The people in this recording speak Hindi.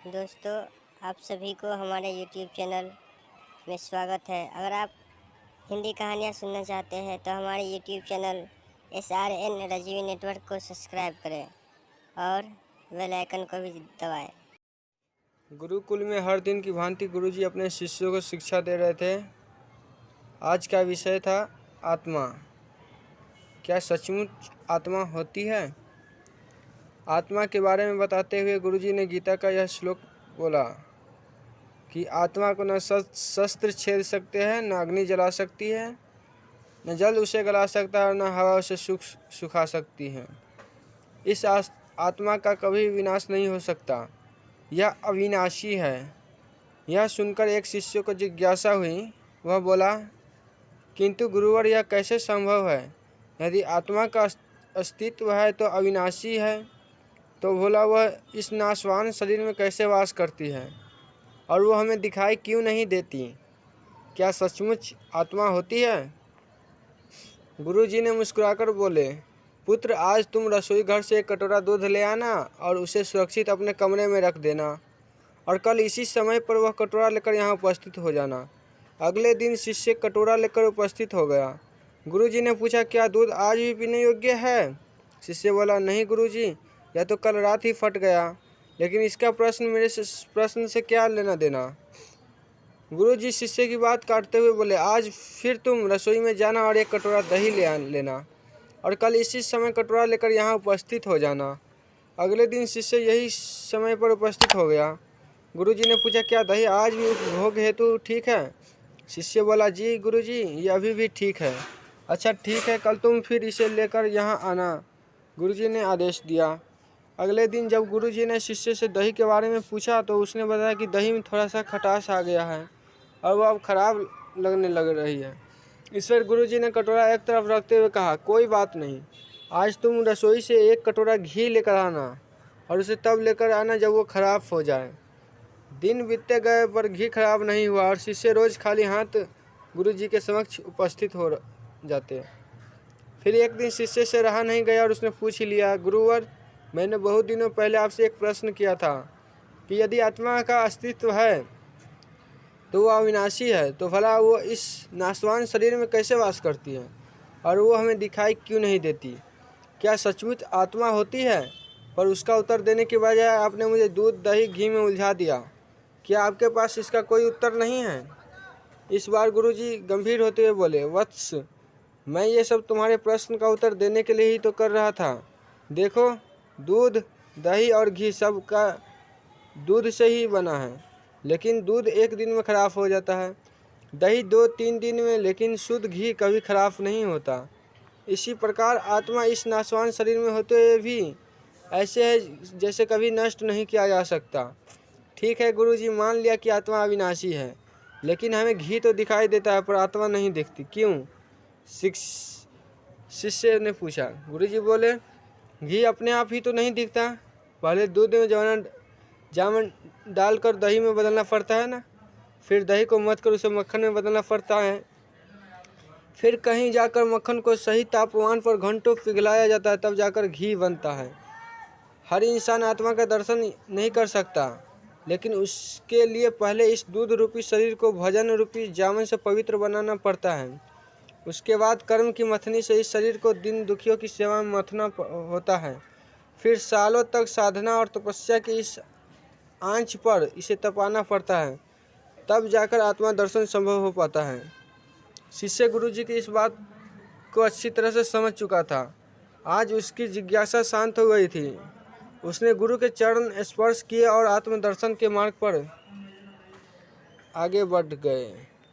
दोस्तों, आप सभी को हमारे YouTube चैनल में स्वागत है। अगर आप हिंदी कहानियाँ सुनना चाहते हैं तो हमारे YouTube चैनल SRN रजीवी नेटवर्क को सब्सक्राइब करें और बेल आइकन को भी दबाएं। गुरुकुल में हर दिन की भांति गुरुजी अपने शिष्यों को शिक्षा दे रहे थे। आज का विषय था आत्मा। क्या सचमुच आत्मा होती है? आत्मा के बारे में बताते हुए गुरुजी ने गीता का यह श्लोक बोला कि आत्मा को न शस्त्र छेद सकते हैं, न अग्नि जला सकती है, न जल उसे गला सकता है और न हवा उसे सुखा सकती है। इस आत्मा का कभी विनाश नहीं हो सकता, यह अविनाशी है। यह सुनकर एक शिष्य को जिज्ञासा हुई। वह बोला, किंतु गुरुवर, यह कैसे संभव है? यदि आत्मा का अस्तित्व है तो अविनाशी है, तो भोला वह इस नाशवान शरीर में कैसे वास करती है और वो हमें दिखाई क्यों नहीं देती? क्या सचमुच आत्मा होती है? गुरुजी ने मुस्कुराकर बोले, पुत्र, आज तुम रसोई घर से एक कटोरा दूध ले आना और उसे सुरक्षित अपने कमरे में रख देना और कल इसी समय पर वह कटोरा लेकर यहाँ उपस्थित हो जाना। अगले दिन शिष्य कटोरा लेकर उपस्थित हो गया। गुरुजी ने पूछा, क्या दूध आज भी पीने योग्य है? शिष्य बोला, नहीं गुरुजी, यह तो कल रात ही फट गया, लेकिन इसका प्रश्न मेरे प्रश्न से क्या लेना देना? गुरुजी शिष्य की बात काटते हुए बोले, आज फिर तुम रसोई में जाना और एक कटोरा दही ले लेना और कल इसी समय कटोरा लेकर यहाँ उपस्थित हो जाना। अगले दिन शिष्य यही समय पर उपस्थित हो गया। गुरुजी ने पूछा, क्या दही आज भी उपभोग हेतु ठीक है? शिष्य बोला, जी गुरुजी, ये अभी भी ठीक है। अच्छा ठीक है, कल तुम फिर इसे लेकर यहाँ आना, गुरुजी ने आदेश दिया। अगले दिन जब गुरुजी ने शिष्य से दही के बारे में पूछा तो उसने बताया कि दही में थोड़ा सा खटास आ गया है और वह अब खराब लगने लग रही है। इस पर गुरुजी ने कटोरा एक तरफ रखते हुए कहा, कोई बात नहीं, आज तुम रसोई से एक कटोरा घी लेकर आना और उसे तब लेकर आना जब वो खराब हो जाए। दिन बीतते गए पर घी खराब नहीं हुआ और शिष्य रोज खाली हाथ गुरुजी के समक्ष उपस्थित हो जाते। फिर एक दिन शिष्य से रहा नहीं गया और उसने पूछ ही लिया, गुरुवर, मैंने बहुत दिनों पहले आपसे एक प्रश्न किया था कि यदि आत्मा का अस्तित्व है तो वह अविनाशी है, तो भला वो इस नाशवान शरीर में कैसे वास करती है और वो हमें दिखाई क्यों नहीं देती? क्या सचमुच आत्मा होती है? पर उसका उत्तर देने के बजाय आपने मुझे दूध, दही, घी में उलझा दिया। क्या आपके पास इसका कोई उत्तर नहीं है? इस बार गुरुजी गंभीर होते हुए बोले, वत्स, मैं ये सब तुम्हारे प्रश्न का उत्तर देने के लिए ही तो कर रहा था। देखो, दूध, दही और घी सब का दूध से ही बना है, लेकिन दूध एक दिन में खराब हो जाता है, दही 2-3 दिन में, लेकिन शुद्ध घी कभी खराब नहीं होता। इसी प्रकार आत्मा इस नाशवान शरीर में होते हुए भी ऐसे है जैसे कभी नष्ट नहीं किया जा सकता। ठीक है गुरुजी, मान लिया कि आत्मा अविनाशी है, लेकिन हमें घी तो दिखाई देता है पर आत्मा नहीं दिखती, क्यों? शिष्य ने पूछा। गुरुजी बोले, घी अपने आप ही तो नहीं दिखता, पहले दूध में जामन डालकर दही में बदलना पड़ता है ना, फिर दही को मथ कर उसे मक्खन में बदलना पड़ता है, फिर कहीं जाकर मक्खन को सही तापमान पर घंटों पिघलाया जाता है, तब जाकर घी बनता है। हर इंसान आत्मा का दर्शन नहीं कर सकता, लेकिन उसके लिए पहले इस दूध रूपी शरीर को भजन रूपी जामन से पवित्र बनाना पड़ता है। उसके बाद कर्म की मथनी से इस शरीर को दिन दुखियों की सेवा में मथना होता है। फिर सालों तक साधना और तपस्या की इस आंच पर इसे तपाना पड़ता है, तब जाकर आत्मा दर्शन संभव हो पाता है। शिष्य गुरुजी की इस बात को अच्छी तरह से समझ चुका था। आज उसकी जिज्ञासा शांत हो गई थी। उसने गुरु के चरण स्पर्श किए और आत्मदर्शन के मार्ग पर आगे बढ़ गए।